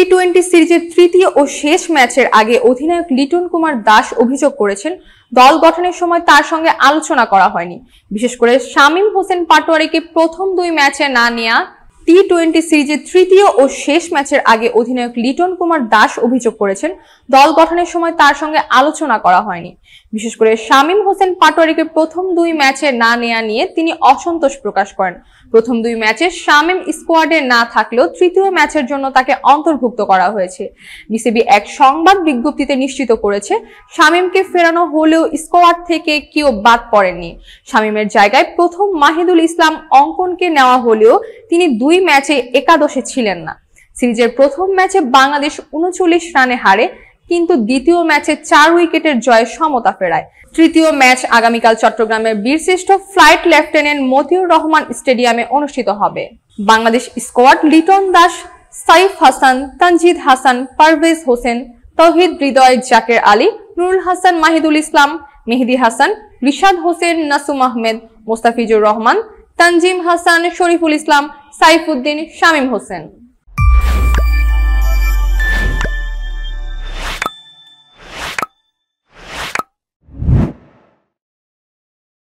টি-20 সিরিজের তৃতীয় ও শেষ ম্যাচের আগে অধিনায়ক লিটন কুমার দাস অভিযোগ করেছেন, দল গঠনের সময় তার সঙ্গে আলোচনা করা হয়নি। বিশেষ করে শামীম হোসেন পাটোয়ারিকে প্রথম দুই ম্যাচে না নেওয়া। টি-20 সিরিজের তৃতীয় ও শেষ ম্যাচের আগে অধিনায়ক লিটন কুমার দাস অভিযোগ করেছেন, দল গঠনের সময় তার সঙ্গে আলোচনা করা হয়নি। বিশেষ করে শামীম হোসেন পাটোয়ারিকে প্রথম দুই ম্যাচে না নেওয়া নিয়ে তিনি অসন্তোষ প্রকাশ করেন। প্রথম দুই ম্যাচে শামীম স্কোয়াডে না থাকলেও তৃতীয় ম্যাচের জন্য তাকে অন্তর্ভুক্ত করা হয়েছে। বিসিবি এক সংবাদ বিজ্ঞপ্তিতে নিশ্চিত করেছে, শামীমকে ফেরানো হলেও স্কোয়াড থেকে কেউ বাদ পড়েননি। শামীমের জায়গায় প্রথম মাহিদুল ইসলাম অঙ্কনকে নেওয়া হলেও তিনি দুই ম্যাচে একাদশে ছিলেন না। সিরিজের প্রথম ম্যাচে বাংলাদেশ 39 রানে হারে, কিন্তু দ্বিতীয় ম্যাচে 4 উইকেটের জয়ে সমতা ফেরায়। তৃতীয় ম্যাচ আগামীকাল চট্টগ্রামের বীরশ্রেষ্ঠ ফ্লাইট লেফটেন্যান্ট মতিউর রহমান স্টেডিয়ামে অনুষ্ঠিত হবে। বাংলাদেশ স্কোয়াড লিটন দাস, সাইফ হাসান, তানজিদ হাসান, পারভেজ হোসেন, তৌহিদ হৃদয়, জাকের আলী, নুরুল হাসান, মাহিদুল ইসলাম, মেহেদী হাসান, রিশাদ হোসেন, নাসুম আহমেদ, মোস্তাফিজুর রহমান, তানজিম হাসান, শরীফুল ইসলাম, সাইফুদ্দিন, শামীম হোসেন।